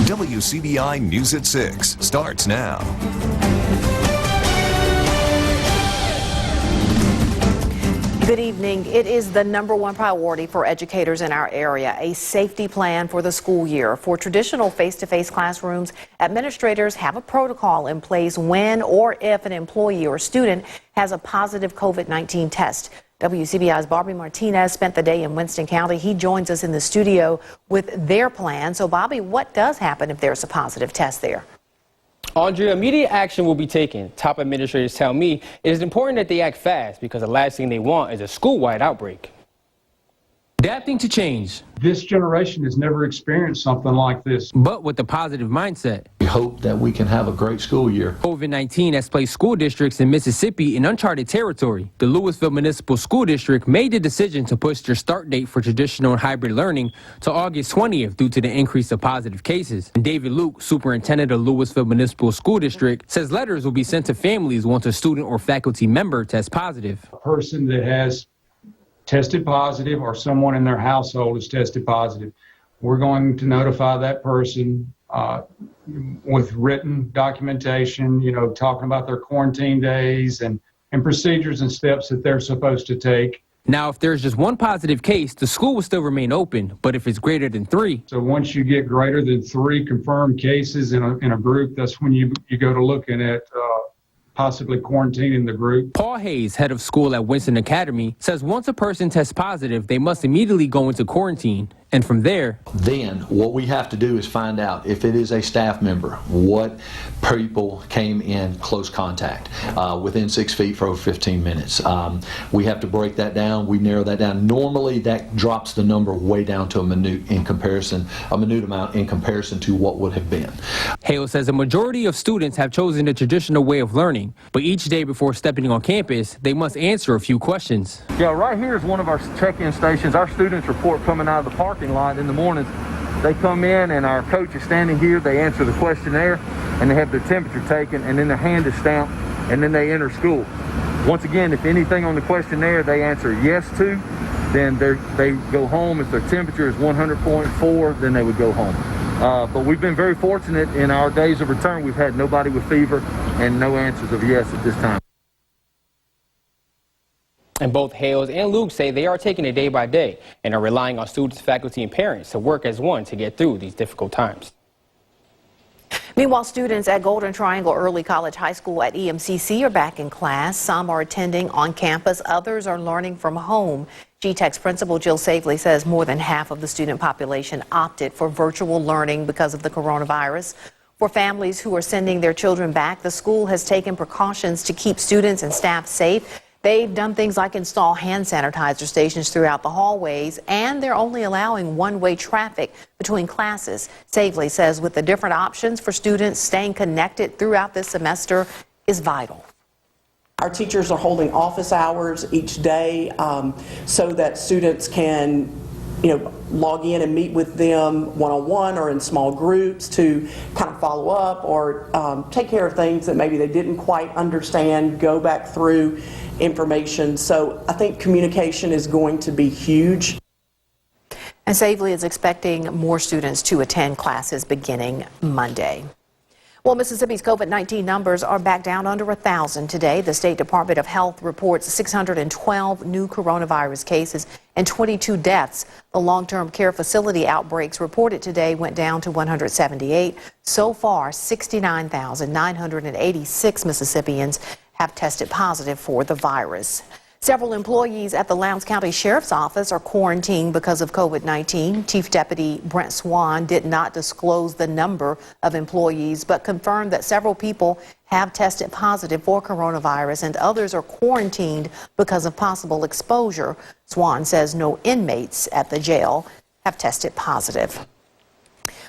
WCBI News at 6 starts now. Good evening. It is the #1 priority for educators in our area, a safety plan for the school year. For traditional face-to-face classrooms, administrators have a protocol in place when or if an employee or student has a positive COVID-19 test. WCBI's Bobby Martinez spent the day in Winston County. He joins us in the studio with their plan. So, Bobby, what does happen if there's a positive test there? Andrea, immediate action will be taken. Top administrators tell me it is important that they act fast because the last thing they want is a school-wide outbreak. Adapting to change. This generation has never experienced something like this. But with a positive mindset. We hope that we can have a great school year. COVID-19 has placed school districts in Mississippi in uncharted territory. The Louisville Municipal School District made the decision to push their start date for traditional and hybrid learning to August 20th due to the increase of positive cases. And David Luke, superintendent of Louisville Municipal School District, says letters will be sent to families once a student or faculty member tests positive. A person that has tested positive or someone in their household has tested positive, we're going to notify that person with written documentation, talking about their quarantine days and procedures and steps that they're supposed to take. Now, if there's just one positive case, the school will still remain open, but if it's greater than 3. So once you get greater than 3 confirmed cases in a group, that's when you go to looking at possibly quarantining the group. Paul Hayes, head of school at Winston Academy, says once a person tests positive, they must immediately go into quarantine. And from there, then what we have to do is find out if it is a staff member, what people came in close contact within 6 feet for over 15 minutes. We have to break that down. We narrow that down. Normally that drops the number way down to a minute amount in comparison to what would have been. Hale says a majority of students have chosen the traditional way of learning, but each day before stepping on campus, they must answer a few questions. Yeah, right here is one of our check-in stations. Our students report coming out of the parking lot in the mornings. They come in and our coach is standing here. They answer the questionnaire and they have their temperature taken and then their hand is stamped and then they enter school. Once again, if anything on the questionnaire they answer yes to, then they go home. If their temperature is 100.4, then they would go home. But we've been very fortunate in our days of return. We've had nobody with fever and no answers of yes at this time. And both Hales and Luke say they are taking it day by day and are relying on students, faculty, and parents to work as one to get through these difficult times. Meanwhile, students at Golden Triangle Early College High School at EMCC are back in class. Some are attending on campus. Others are learning from home. GTEC's principal Jill Savely says more than half of the student population opted for virtual learning because of the coronavirus. For families who are sending their children back, the school has taken precautions to keep students and staff safe. They've done things like install hand sanitizer stations throughout the hallways, and they're only allowing one-way traffic between classes. Savely says with the different options for students, staying connected throughout this semester is vital. Our teachers are holding office hours each day so that students can log in and meet with them one-on-one or in small groups to kind of follow up or take care of things that maybe they didn't quite understand, go back through information. So I think communication is going to be huge. And Savely is expecting more students to attend classes beginning Monday. Well, Mississippi's COVID-19 numbers are back down under 1,000 today. The State Department of Health reports 612 new coronavirus cases and 22 deaths. The long-term care facility outbreaks reported today went down to 178. So far, 69,986 Mississippians have tested positive for the virus. Several employees at the Lowndes County Sheriff's Office are quarantined because of COVID-19. Chief Deputy Brent Swan did not disclose the number of employees, but confirmed that several people have tested positive for coronavirus and others are quarantined because of possible exposure. Swan says no inmates at the jail have tested positive.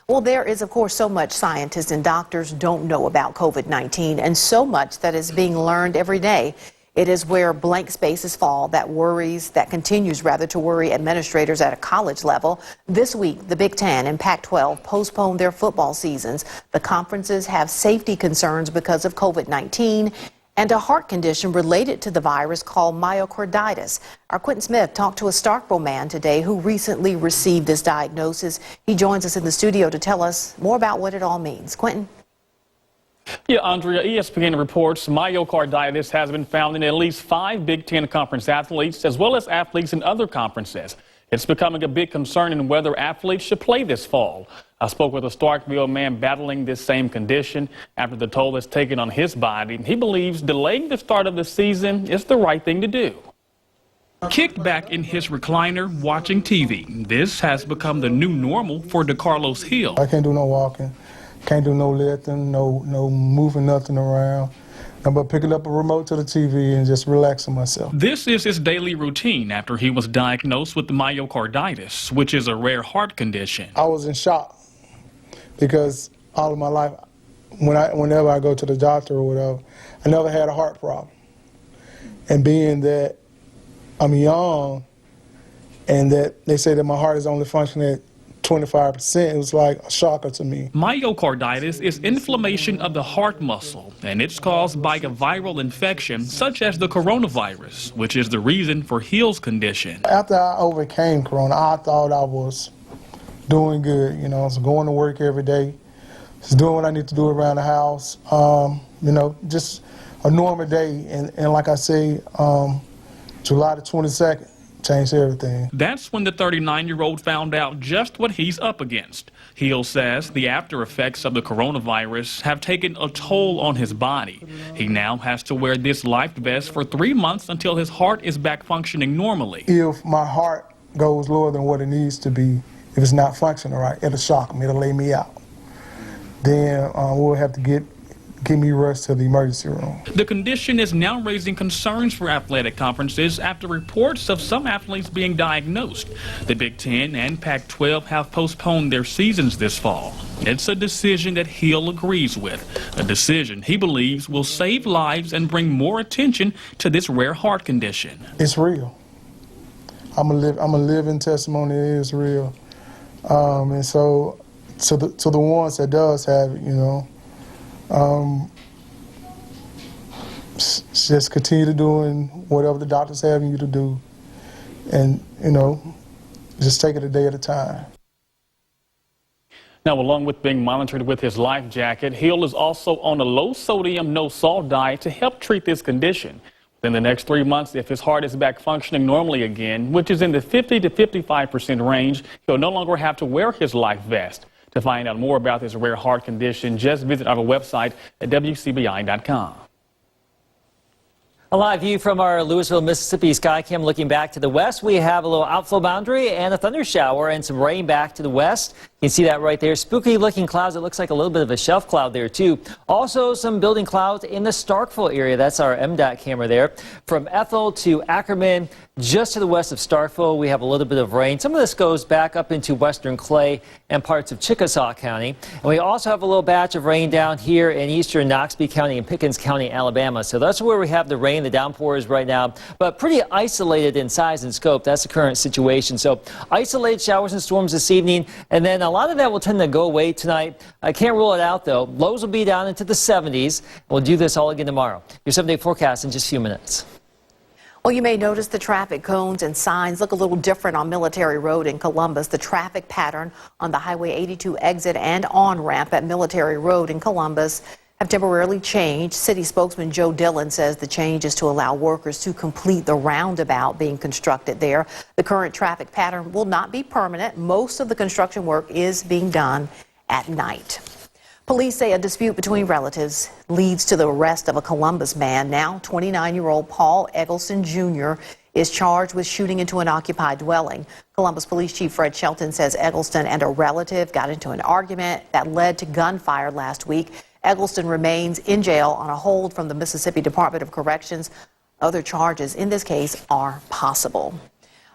Well, there is, of course, so much scientists and doctors don't know about COVID-19 and so much that is being learned every day. It is where blank spaces fall that continues to worry administrators at a college level. This week, the Big Ten and Pac-12 postponed their football seasons. The conferences have safety concerns because of COVID-19, and a heart condition related to the virus called myocarditis. Our Quentin Smith talked to a Starkville man today who recently received this diagnosis. He joins us in the studio to tell us more about what it all means. Quentin? Yeah, Andrea, ESPN reports myocarditis has been found in at least 5 Big Ten Conference athletes, as well as athletes in other conferences. It's becoming a big concern in whether athletes should play this fall. I spoke with a Starkville man battling this same condition after the toll it's taken on his body. He believes delaying the start of the season is the right thing to do. Kicked back in his recliner watching TV, this has become the new normal for DeCarlos Hill. I can't do no walking, can't do no lifting, no moving nothing around. I'm about picking up a remote to the TV and just relaxing myself. This is his daily routine after he was diagnosed with myocarditis, which is a rare heart condition. I was in shock because all of my life, whenever I go to the doctor or whatever, I never had a heart problem. And being that I'm young and that they say that my heart is only functioning at 25%, it was like a shocker to me. Myocarditis is inflammation of the heart muscle, and it's caused by a viral infection such as the coronavirus, which is the reason for Hill's condition. After I overcame corona, I thought I was doing good. You know, I was going to work every day, just doing what I need to do around the house. You know, just a normal day. And like I say, July the 22nd, changed everything. That's when the 39-year-old found out just what he's up against. Hill says the after effects of the coronavirus have taken a toll on his body. He now has to wear this life vest for 3 months until his heart is back functioning normally. If my heart goes lower than what it needs to be, if it's not functioning right, it'll shock me, it'll lay me out. Then we'll have to get me rushed to the emergency room. The condition is now raising concerns for athletic conferences after reports of some athletes being diagnosed. The Big Ten and Pac-12 have postponed their seasons this fall. It's a decision that Hill agrees with, a decision he believes will save lives and bring more attention to this rare heart condition. It's real. I'm a living testimony. It is real. And so to the ones that does have it, you know, just continue doing whatever the doctor's having you to do, and you know, just take it a day at a time. Now, along with being monitored with his life jacket, Hill is also on a low sodium, no salt diet to help treat this condition. Within the next 3 months, if his heart is back functioning normally again, which is in the 50 to 55% range, he'll no longer have to wear his life vest. To find out more about this rare heart condition, just visit our website at WCBI.com. A live view from our Louisville, Mississippi Skycam looking back to the west. We have a little outflow boundary and a thunder shower and some rain back to the west. You can see that right there. Spooky looking clouds. It looks like a little bit of a shelf cloud there too. Also some building clouds in the Starkville area. That's our MDOT camera there. From Ethel to Ackerman, just to the west of Starkville, we have a little bit of rain. Some of this goes back up into western Clay and parts of Chickasaw County. And we also have a little batch of rain down here in eastern Noxubee County and Pickens County, Alabama. So that's where we have the rain, the downpours right now, but pretty isolated in size and scope. That's the current situation. So isolated showers and storms this evening, and then a lot of that will tend to go away tonight. I can't rule it out though. Lows will be down into the 70s. We'll do this all again tomorrow. Your 7-day forecast in just a few minutes. Well, you may notice the traffic cones and signs look a little different on Military Road in Columbus. The traffic pattern on the Highway 82 exit and on-ramp at Military Road in Columbus have temporarily changed. City spokesman Joe Dillon says the change is to allow workers to complete the roundabout being constructed there. The current traffic pattern will not be permanent. Most of the construction work is being done at night. Police say a dispute between relatives leads to the arrest of a Columbus man. Now 29-year-old Paul Eggleston Jr. is charged with shooting into an occupied dwelling. Columbus Police Chief Fred Shelton says Eggleston and a relative got into an argument that led to gunfire last week. Eggleston remains in jail on a hold from the Mississippi Department of Corrections. Other charges in this case are possible.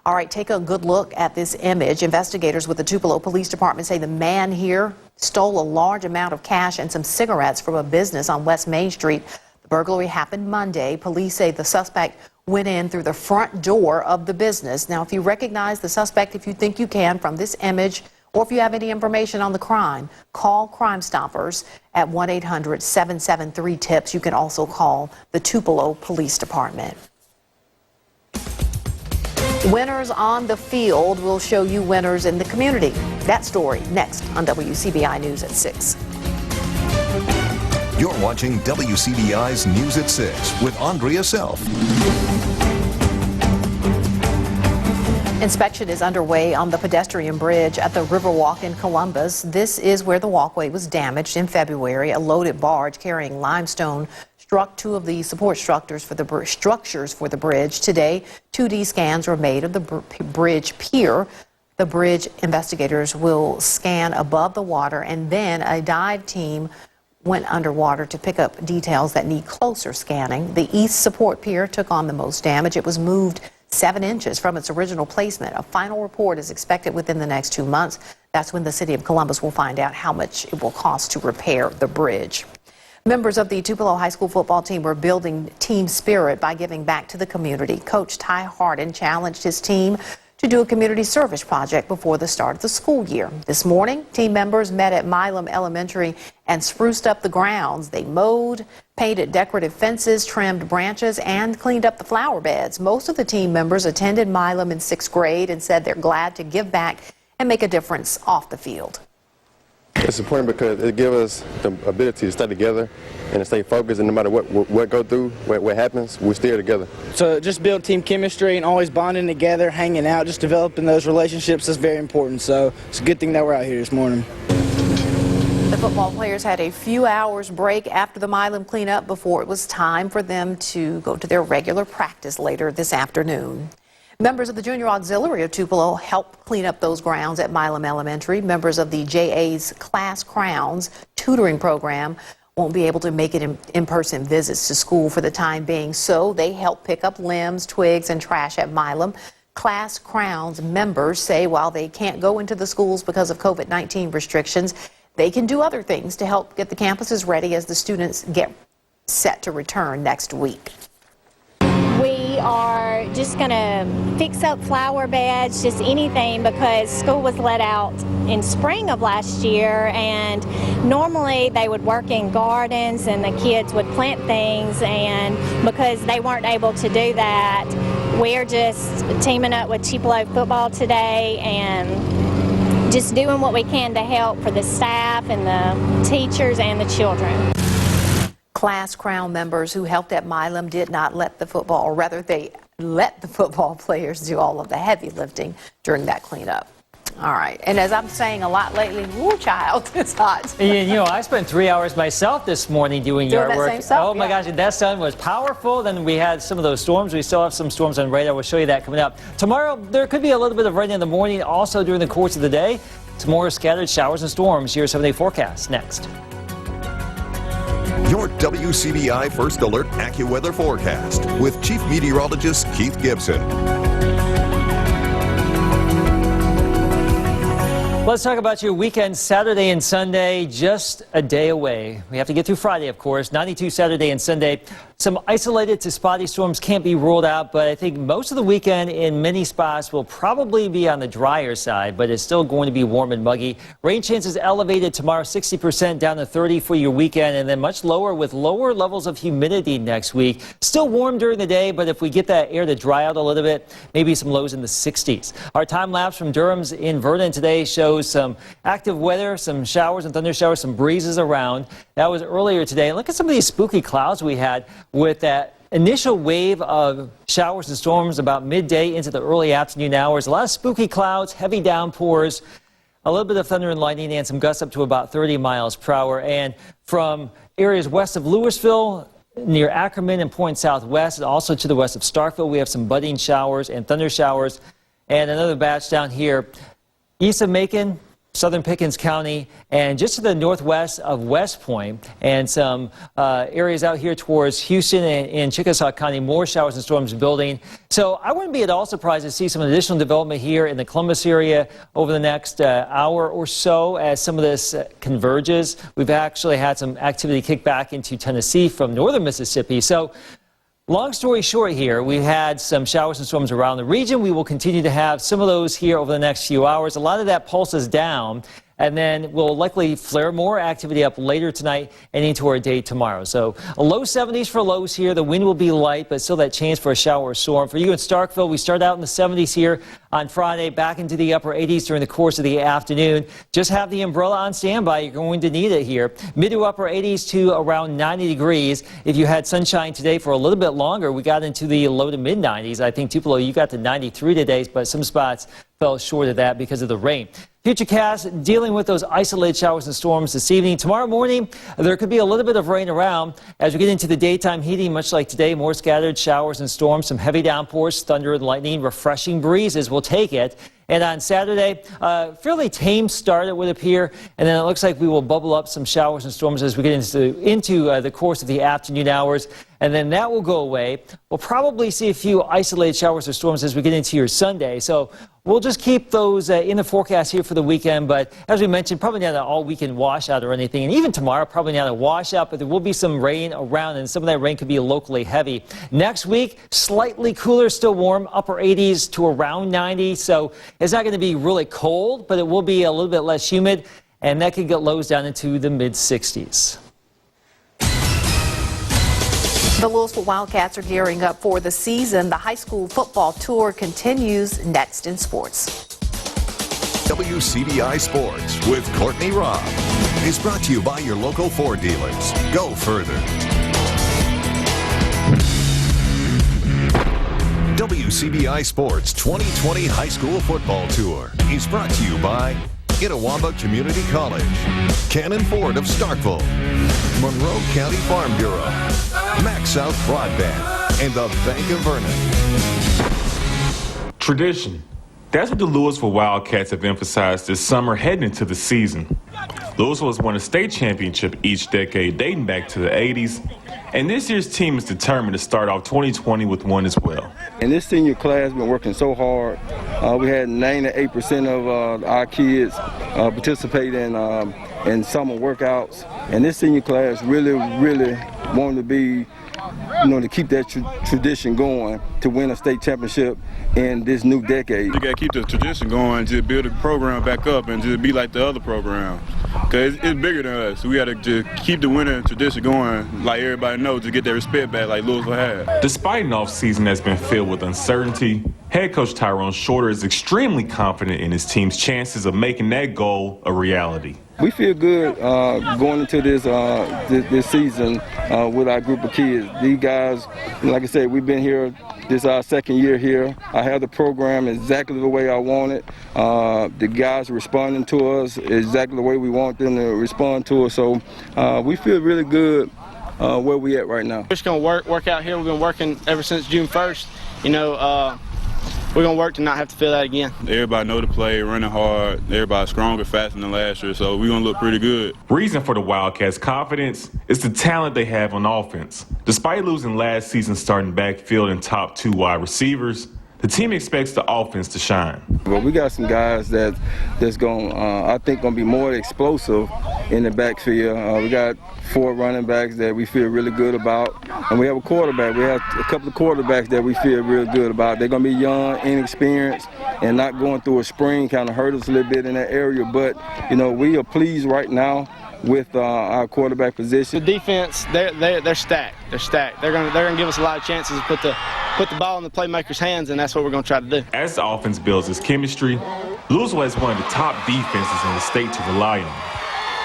All right, take a good look at this image. Investigators with the Tupelo Police Department say the man here stole a large amount of cash and some cigarettes from a business on West Main Street. The burglary happened Monday. Police say the suspect went in through the front door of the business. Now, if you recognize the suspect, if you think you can, from this image, Or if you have any information on the crime, call Crime Stoppers at 1-800-773-TIPS. You can also call the Tupelo Police Department. Winners on the field will show you winners in the community. That story next on WCBI News at 6. You're watching WCBI's News at 6 with Andrea Self. Inspection is underway on the pedestrian bridge at the Riverwalk in Columbus. This is where the walkway was damaged in February. A loaded barge carrying limestone struck two of the support structures for the bridge. Today, 2D scans were made of the bridge pier. The bridge investigators will scan above the water, and then a dive team went underwater to pick up details that need closer scanning. The east support pier took on the most damage. It was moved 7 inches from its original placement. A final report is expected within the next 2 months. That's when the city of Columbus will find out how much it will cost to repair the bridge. Members of the Tupelo High School football team were building team spirit by giving back to the community. Coach Ty Harden challenged his team to do a community service project before the start of the school year. This morning, team members met at Milam Elementary and spruced up the grounds. They mowed, painted decorative fences, trimmed branches, and cleaned up the flower beds. Most of the team members attended Milam in 6th grade and said they're glad to give back and make a difference off the field. It's important because it gives us the ability to stay together and to stay focused, and no matter what go through, what happens, we're still together. So just build team chemistry and always bonding together, hanging out, just developing those relationships is very important. So it's a good thing that we're out here this morning. The football players had a few hours break after the Milam cleanup before it was time for them to go to their regular practice later this afternoon. Members of the Junior Auxiliary of Tupelo helped clean up those grounds at Milam Elementary. Members of the JA's Class Crowns tutoring program won't be able to make it in-person visits to school for the time being, so they help pick up limbs, twigs, and trash at Milam. Class Crowns members say while they can't go into the schools because of COVID-19 restrictions, they can do other things to help get the campuses ready as the students get set to return next week. We are just going to fix up flower beds, just anything, because school was let out in spring of last year, and normally they would work in gardens and the kids would plant things, and because they weren't able to do that, we're just teaming up with Tupelo football today and just doing what we can to help for the staff and the teachers and the children. Class Crown members who helped at Milam did not let the football, or rather they let the football players do all of the heavy lifting during that cleanup. All right, and as I'm saying a lot lately, woo child, it's hot. You know, I spent 3 hours myself this morning doing yard that work. same stuff, oh my yeah. gosh, that sun was powerful. Then we had some of those storms. We still have some storms on radar. We'll show you that coming up. Tomorrow, there could be a little bit of rain in the morning, also during the course of the day. Tomorrow, scattered showers and storms. Here's 7-day forecast next. Your WCBI First Alert AccuWeather forecast with Chief Meteorologist Keith Gibson. Let's talk about your weekend, Saturday and Sunday, just a day away. We have to get through Friday, of course. 92 Saturday and Sunday. Some isolated to spotty storms can't be ruled out, but I think most of the weekend in many spots will probably be on the drier side, but it's still going to be warm and muggy. Rain chances elevated tomorrow, 60% down to 30 for your weekend, and then much lower with lower levels of humidity next week. Still warm during the day, but if we get that air to dry out a little bit, maybe some lows in the 60s. Our time lapse from Durham's in Vernon today shows some active weather, some showers and thunder showers, some breezes around. That was earlier today. Look at some of these spooky clouds we had with that initial wave of showers and storms about midday into the early afternoon hours. A lot of spooky clouds, heavy downpours, a little bit of thunder and lightning, and some gusts up to about 30 miles per hour. And from areas west of Louisville, near Ackerman and Point Southwest, and also to the west of Starkville, we have some budding showers and thunder showers. And another batch down here east of Macon, southern Pickens County, and just to the northwest of West Point, and some areas out here towards Houston and Chickasaw County, more showers and storms building. So I wouldn't be at all surprised to see some additional development here in the Columbus area over the next hour or so as some of this converges. We've actually had some activity kick back into Tennessee from northern Mississippi. So Long story short here, we had some showers and storms around the region. We will continue to have some of those here over the next few hours. A lot of that pulses down, and then we'll likely flare more activity up later tonight and into our day tomorrow. So a low 70s for lows here. The wind will be light, but still that chance for a shower or storm. For you in Starkville, we start out in the 70s here on Friday, back into the upper 80s during the course of the afternoon. Just have the umbrella on standby. You're going to need it here. Mid to upper 80s to around 90 degrees. If you had sunshine today for a little bit longer, we got into the low to mid 90s. I think Tupelo, you got to 93 today, but some spots fell short of that because of the rain. Futurecast dealing with those isolated showers and storms this evening. Tomorrow morning, there could be a little bit of rain around as we get into the daytime heating, much like today. More scattered showers and storms, some heavy downpours, thunder and lightning, refreshing breezes will take it. And on Saturday, fairly tame start, it would appear. And then it looks like we will bubble up some showers and storms as we get into the course of the afternoon hours. And then that will go away. We'll probably see a few isolated showers or storms as we get into your Sunday. So we'll just keep those in the forecast here for the weekend. But as we mentioned, probably not an all-weekend washout or anything. And even tomorrow, probably not a washout, but there will be some rain around. And some of that rain could be locally heavy. Next week, slightly cooler, still warm, upper 80s to around 90. So it's not going to be really cold, but it will be a little bit less humid. And that could get lows down into the mid-60s. The Louisville Wildcats are gearing up for the season. The high school football tour continues next in sports. WCBI Sports with Courtney Robb is brought to you by your local Ford dealers. Go further. WCBI Sports 2020 High School Football Tour is brought to you by Itawamba Community College, Cannon Ford of Starkville, Monroe County Farm Bureau, Max South Broadband, and the Bank of Vernon. Tradition. That's what the Louisville Wildcats have emphasized this summer heading into the season. Louisville has won a state championship each decade dating back to the 80s, and this year's team is determined to start off 2020 with one as well. And this senior class has been working so hard. We had 98% of our kids participate in summer workouts, and this senior class really wanted to be, to keep that tradition going to win a state championship in this new decade. You got to keep the tradition going, just build the program back up and just be like the other programs. Because it's bigger than us. We got to just keep the winning tradition going, like everybody knows, to get their respect back like Louisville had. Despite an offseason that's been filled with uncertainty, head coach Tyrone Shorter is extremely confident in his team's chances of making that goal a reality. We feel good going into this season with our group of kids. These guys, like I said, we've been here. This is our second year here. I have the program exactly the way I want it. The guys are responding to us exactly the way we want them to respond to us. So we feel really good where we at right now. We're just going to work out here. We've been working ever since June 1st. We're going to work to not have to feel that again. Everybody know the play, running hard. Everybody's stronger, faster than last year, so we're going to look pretty good. Reason for the Wildcats' confidence is the talent they have on offense. Despite losing last season's starting backfield and top 2 wide receivers, the team expects the offense to shine. Well, we got some guys that's going, I think, going to be more explosive in the backfield. We got 4 running backs that we feel really good about, and we have a quarterback. We have a couple of quarterbacks that we feel real good about. They're going to be young, inexperienced, and not going through a spring kind of hurt us a little bit in that area. But we are pleased right now with our quarterback position. The defense, they're stacked. They're stacked. They're going to give us a lot of chances to put the ball in the playmakers' hands, and that's what we're going to try to do. As the offense builds its chemistry, Louisville has one of the top defenses in the state to rely on.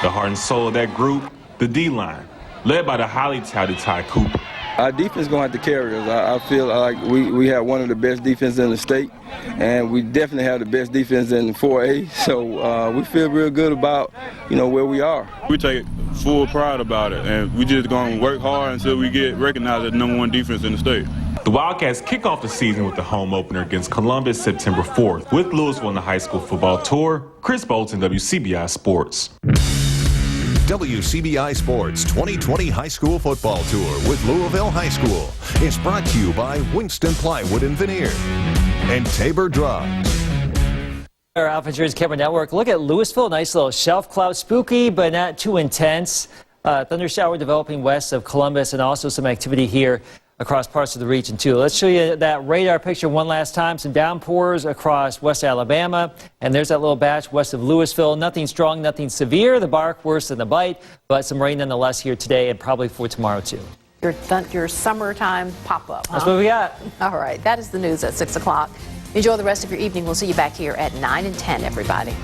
The heart and soul of that group, the D-line, led by the highly touted Ty Cooper. Our defense is going to have to carry us. I feel like we have one of the best defenses in the state, and we definitely have the best defense in 4A. So we feel real good about, where we are. We take full pride about it, and we just going to work hard until we get recognized as the #1 defense in the state. The Wildcats kick off the season with the home opener against Columbus September 4th. With Louisville on the high school football tour, Chris Bolton, WCBI Sports. WCBI Sports 2020 High School Football Tour with Louisville High School is brought to you by Winston Plywood and Veneer and Tabor Drugs. Our Alpha Insurance Camera Network. Look at Louisville. Nice little shelf cloud. Spooky, but not too intense. Thunder shower developing west of Columbus, and also some activity here across parts of the region, too. Let's show you that radar picture one last time. Some downpours across West Alabama, and there's that little batch west of Louisville. Nothing strong, nothing severe. The bark worse than the bite, but some rain nonetheless here today and probably for tomorrow, too. Your summertime pop-up, huh? That's what we got. All right, that is the news at 6 o'clock. Enjoy the rest of your evening. We'll see you back here at 9 and 10, everybody.